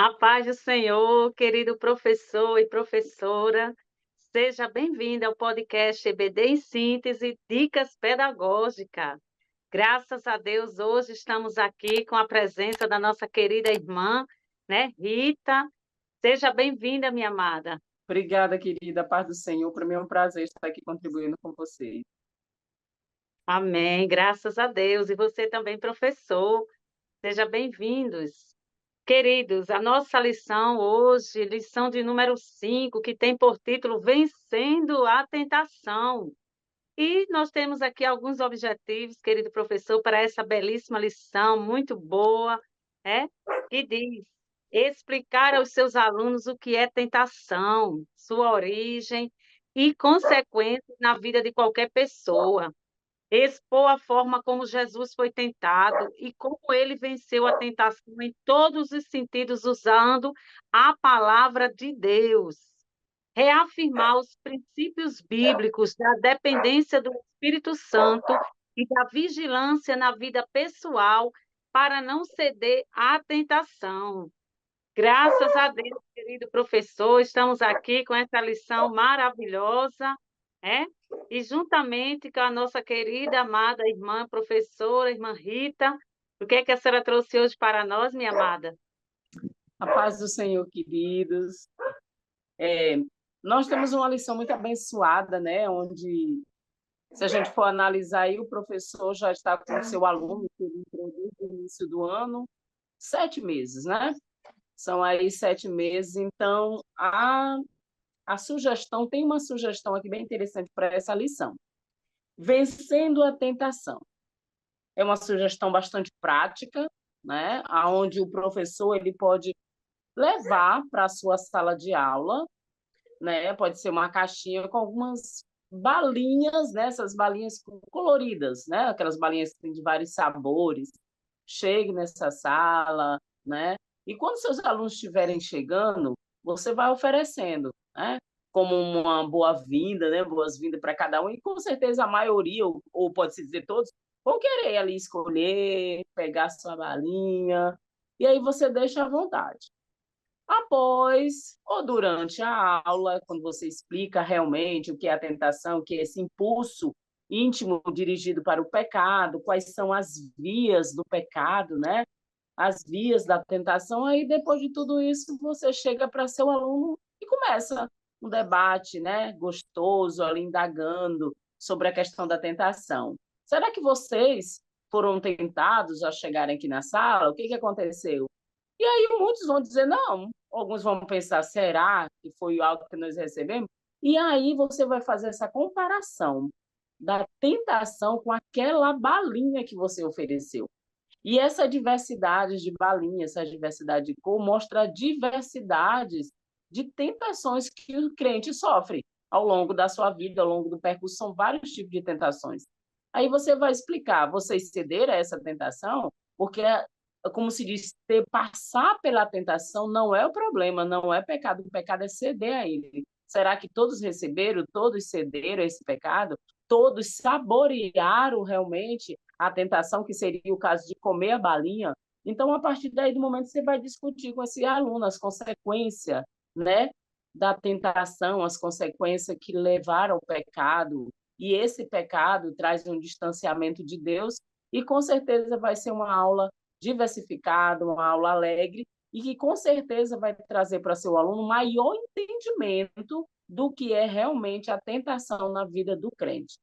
A paz do Senhor, querido professor e professora, seja bem-vindo ao podcast EBD em Síntese, Dicas Pedagógicas. Graças a Deus, hoje estamos aqui com a presença da nossa querida irmã, né, Rita. Seja bem-vinda, minha amada. Obrigada, querida. Paz do Senhor. Para mim é um prazer estar aqui contribuindo com vocês. Amém, graças a Deus. E você também, professor, seja bem-vindos. Queridos, a nossa lição hoje, lição de número 5, que tem por título Vencendo a Tentação. E nós temos aqui alguns objetivos, querido professor, para essa belíssima lição, muito boa, que diz: explicar aos seus alunos o que é tentação, sua origem e consequências na vida de qualquer pessoa. Expor a forma como Jesus foi tentado e como ele venceu a tentação em todos os sentidos, usando a palavra de Deus. Reafirmar os princípios bíblicos da dependência do Espírito Santo e da vigilância na vida pessoal para não ceder à tentação. Graças a Deus, querido professor, estamos aqui com essa lição maravilhosa, né? E juntamente com a nossa querida, amada irmã professora, irmã Rita, o que é que a senhora trouxe hoje para nós, minha amada? A paz do Senhor, queridos. É, Nós temos uma lição muito abençoada, né? Onde, se a gente for analisar aí, o professor já está com o seu aluno, que ele entrou desde o início do ano, 7 meses, né? São aí 7 meses. Então, tem uma sugestão aqui bem interessante para essa lição. Vencendo a tentação. É uma sugestão bastante prática, né? Onde o professor ele pode levar para a sua sala de aula, né? Pode ser uma caixinha com algumas balinhas, né? Essas balinhas coloridas, né? Aquelas balinhas que tem de vários sabores. Chegue nessa sala, né? E quando seus alunos estiverem chegando, você vai oferecendo, né? Como uma boa-vinda, né? Boas-vindas para cada um, e com certeza a maioria, ou pode-se dizer todos, vão querer ali escolher, pegar sua balinha, e aí você deixa à vontade. Após ou durante a aula, quando você explica realmente o que é a tentação, o que é esse impulso íntimo dirigido para o pecado, quais são as vias do pecado, né? As vias da tentação, aí depois de tudo isso, você chega para seu aluno e começa um debate, né? Gostoso, ali indagando sobre a questão da tentação. Será que vocês foram tentados a chegarem aqui na sala? O que aconteceu? E aí muitos vão dizer não, alguns vão pensar, será que foi algo que nós recebemos? E aí você vai fazer essa comparação da tentação com aquela balinha que você ofereceu. E essa diversidade de balinhas, essa diversidade de cor, mostra diversidades de tentações que o crente sofre ao longo da sua vida, ao longo do percurso. São vários tipos de tentações. Aí você vai explicar, vocês cederam a essa tentação, porque, como se diz, passar pela tentação não é o problema, não é pecado, o pecado é ceder a ele. Será que todos receberam, todos cederam a esse pecado? Todos saborearam realmente a tentação, que seria o caso de comer a balinha? Então, a partir daí do momento, você vai discutir com esse aluno as consequências, né, da tentação, as consequências que levaram ao pecado, e esse pecado traz um distanciamento de Deus, e com certeza vai ser uma aula diversificada, uma aula alegre, e que com certeza vai trazer para seu aluno maior entendimento do que é realmente a tentação na vida do crente.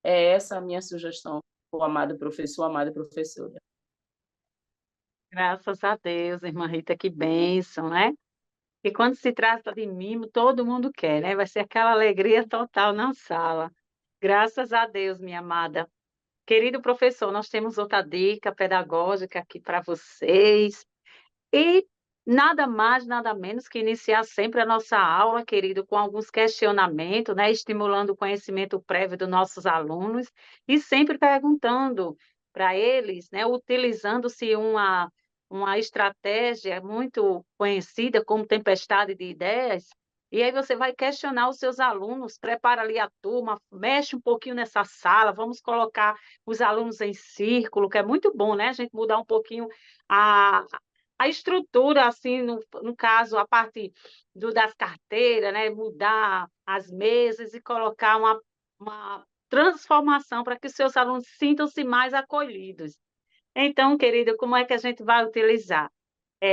É essa a minha sugestão, o amado professor, amada professora. Graças a Deus, irmã Rita, que bênção, né? E quando se trata de mimo, todo mundo quer, né? Vai ser aquela alegria total na sala. Graças a Deus, minha amada. Querido professor, nós temos outra dica pedagógica aqui para vocês. E nada mais, nada menos que iniciar sempre a nossa aula, querido, com alguns questionamentos, né? Estimulando o conhecimento prévio dos nossos alunos e sempre perguntando para eles, né? Utilizando-se uma estratégia muito conhecida como tempestade de ideias. E aí você vai questionar os seus alunos, prepara ali a turma, mexe um pouquinho nessa sala, vamos colocar os alunos em círculo, que é muito bom, né? A gente mudar um pouquinho a A estrutura, assim, no caso, a parte das carteiras, né, mudar as mesas e colocar uma transformação para que os seus alunos sintam-se mais acolhidos. Então, querida, como é que a gente vai utilizar?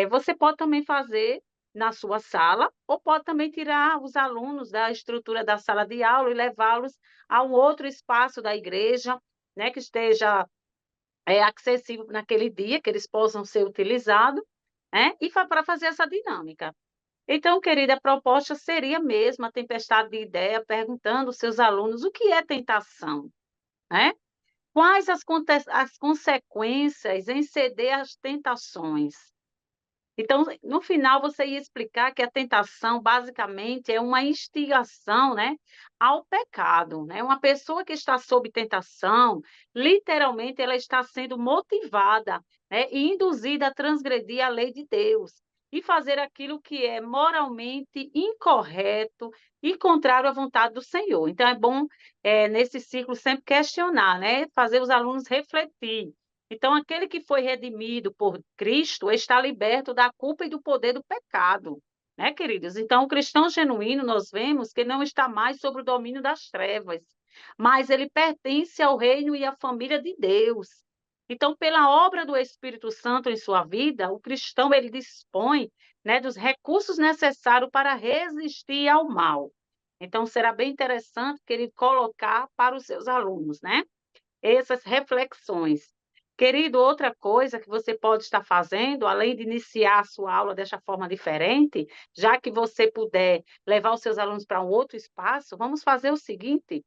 Você pode também fazer na sua sala, ou pode também tirar os alunos da estrutura da sala de aula e levá-los a um outro espaço da igreja, né, que esteja acessível naquele dia, que eles possam ser utilizados, né, e para fazer essa dinâmica. Então, querida, a proposta seria mesmo a tempestade de ideia, perguntando aos seus alunos o que é tentação, né? Quais as consequências em ceder às tentações? Então, no final, você ia explicar que a tentação, basicamente, é uma instigação, né, ao pecado, né? Uma pessoa que está sob tentação, literalmente, ela está sendo motivada, né, e induzida a transgredir a lei de Deus e fazer aquilo que é moralmente incorreto e contrário à vontade do Senhor. Então, é bom, nesse ciclo, sempre questionar, né? Fazer os alunos refletir. Então, aquele que foi redimido por Cristo está liberto da culpa e do poder do pecado, né, queridos? Então, o cristão genuíno, nós vemos que não está mais sob o domínio das trevas, mas ele pertence ao reino e à família de Deus. Então, pela obra do Espírito Santo em sua vida, o cristão ele dispõe, né, dos recursos necessários para resistir ao mal. Então, será bem interessante, querido, colocar para os seus alunos, né? Essas reflexões. Querido, outra coisa que você pode estar fazendo, além de iniciar a sua aula desta forma diferente, já que você puder levar os seus alunos para um outro espaço, vamos fazer o seguinte: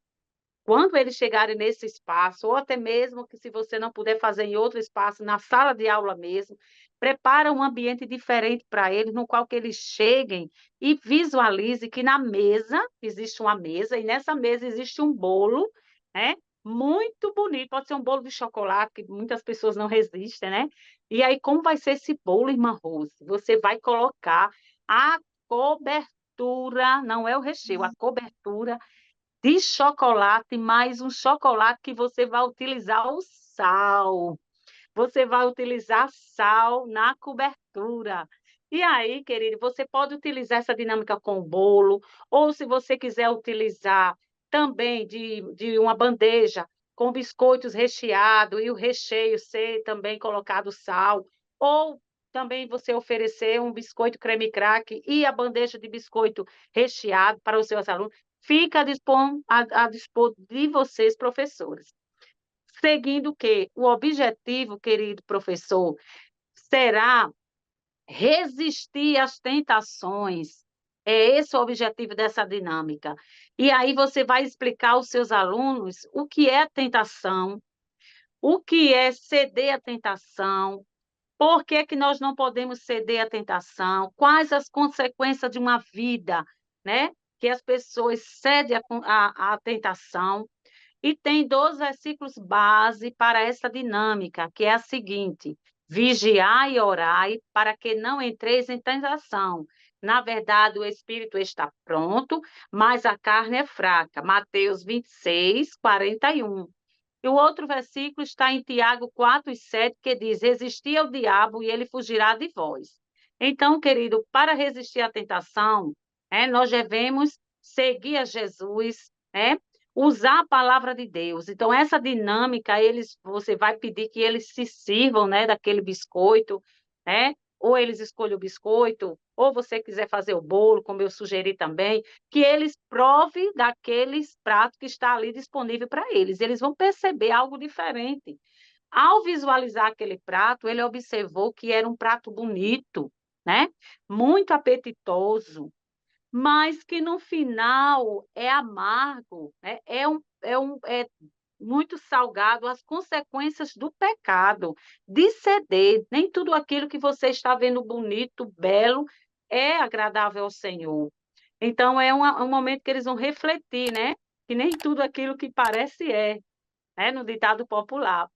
quando eles chegarem nesse espaço, ou até mesmo que se você não puder fazer em outro espaço, na sala de aula mesmo, prepara um ambiente diferente para eles, no qual que eles cheguem e visualize que na mesa existe uma mesa e nessa mesa existe um bolo, né? Muito bonito, pode ser um bolo de chocolate, que muitas pessoas não resistem, né? E aí, como vai ser esse bolo, irmã Rose? Você vai colocar a cobertura, não é o recheio, a cobertura de chocolate, mais um chocolate que você vai utilizar o sal. Você vai utilizar sal na cobertura. E aí, querido, você pode utilizar essa dinâmica com o bolo, ou se você quiser utilizar também de uma bandeja com biscoitos recheados e o recheio ser também colocado sal, ou também você oferecer um biscoito creme crack e a bandeja de biscoito recheado para os seus alunos, fica a dispor de vocês, professores. Seguindo o quê? O objetivo, querido professor, será resistir às tentações. É esse o objetivo dessa dinâmica. E aí você vai explicar aos seus alunos o que é tentação, o que é ceder à tentação, por que que nós não podemos ceder à tentação, quais as consequências de uma vida, né, que as pessoas cedem à tentação. E tem 2 versículos base para essa dinâmica, que é a seguinte: vigiai e orai para que não entreis em tentação. Na verdade, o espírito está pronto, mas a carne é fraca. Mateus 26, 41. E o outro versículo está em Tiago 4:7, que diz: resistir ao diabo e ele fugirá de vós. Então, querido, para resistir à tentação, nós devemos seguir a Jesus, usar a palavra de Deus. Então, essa dinâmica, você vai pedir que eles se sirvam, daquele biscoito, ou eles escolhem o biscoito, ou você quiser fazer o bolo, como eu sugeri também, que eles provem daqueles pratos que está ali disponível para eles. Eles vão perceber algo diferente. Ao visualizar aquele prato, ele observou que era um prato bonito, né? Muito apetitoso, mas que no final é amargo, né? É muito salgado as consequências do pecado, de ceder. Nem tudo aquilo que você está vendo bonito, belo, é agradável ao Senhor. Então, um momento que eles vão refletir, né? Que nem tudo aquilo que parece é, né? No ditado popular.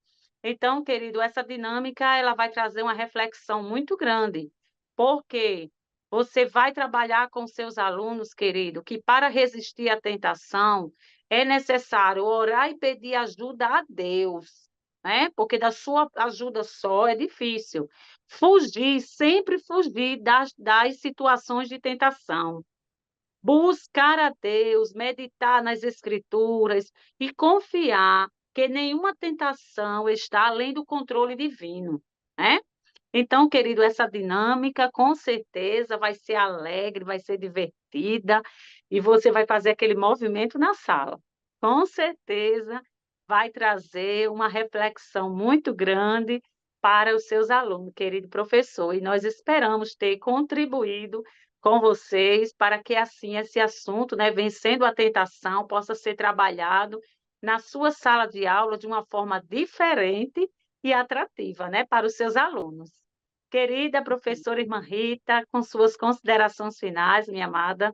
Então, querido, essa dinâmica ela vai trazer uma reflexão muito grande, porque você vai trabalhar com seus alunos, querido, que para resistir à tentação é necessário orar e pedir ajuda a Deus, né? Porque da sua ajuda só é difícil. Fugir, sempre fugir das situações de tentação. Buscar a Deus, meditar nas Escrituras e confiar que nenhuma tentação está além do controle divino, né? Então, querido, essa dinâmica com certeza vai ser alegre, vai ser divertida e você vai fazer aquele movimento na sala. Com certeza vai trazer uma reflexão muito grande para os seus alunos, querido professor, e nós esperamos ter contribuído com vocês para que assim esse assunto, né, vencendo a tentação, possa ser trabalhado na sua sala de aula de uma forma diferente e atrativa, né, para os seus alunos. Querida professora irmã Rita, com suas considerações finais, minha amada.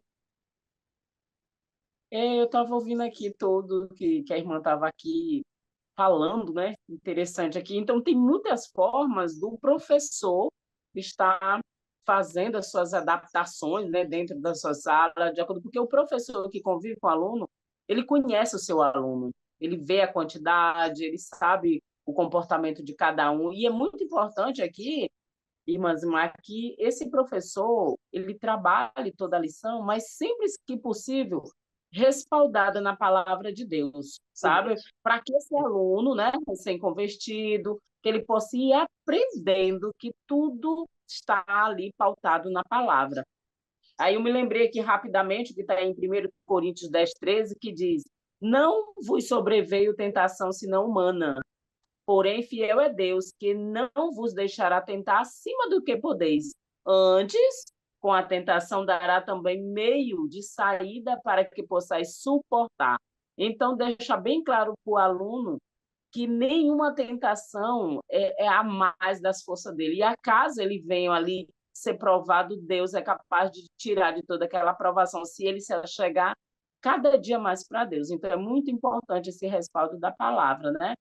Eu estava ouvindo aqui tudo que a irmã estava aqui falando, né? Interessante aqui. Então, tem muitas formas do professor estar fazendo as suas adaptações, né, dentro da sua sala, de acordo, porque o professor que convive com o aluno, ele conhece o seu aluno, ele vê a quantidade, ele sabe o comportamento de cada um, e é muito importante aqui, irmãs, que esse professor ele trabalhe toda a lição, mas sempre que possível respaldada na palavra de Deus, sabe? Para que esse aluno, né, recém-convertido, que ele possa ir aprendendo que tudo está ali pautado na palavra. Aí eu me lembrei aqui rapidamente que está em 1 Coríntios 10:13, que diz: Não vos sobreveio tentação senão humana, porém, fiel é Deus, que não vos deixará tentar acima do que podeis. Antes, com a tentação, dará também meio de saída para que possais suportar. Então, deixa bem claro para o aluno que nenhuma tentação é a mais das forças dele. E acaso ele venha ali ser provado, Deus é capaz de tirar de toda aquela provação, se ele se chegar cada dia mais para Deus. Então, é muito importante esse respaldo da palavra, né?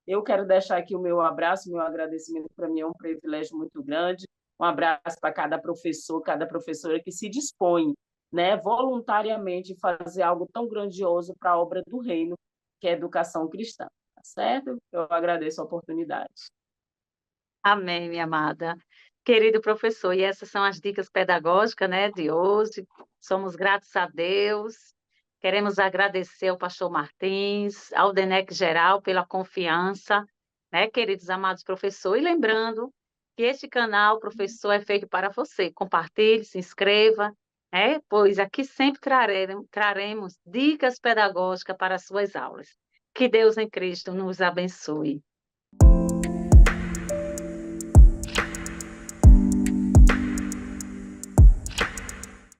Eu quero deixar aqui o meu abraço, meu agradecimento. Para mim é um privilégio muito grande. Um abraço para cada professor, cada professora que se dispõe, né, voluntariamente fazer algo tão grandioso para a obra do reino, que é a educação cristã. Tá certo? Eu agradeço a oportunidade. Amém, minha amada. Querido professor, e essas são as dicas pedagógicas, né, de hoje. Somos gratos a Deus. Queremos agradecer ao pastor Martins, ao DENEC Geral pela confiança, né, queridos amados professores. E lembrando que este canal, professor, é feito para você. Compartilhe, se inscreva, né, pois aqui sempre traremos dicas pedagógicas para as suas aulas. Que Deus em Cristo nos abençoe.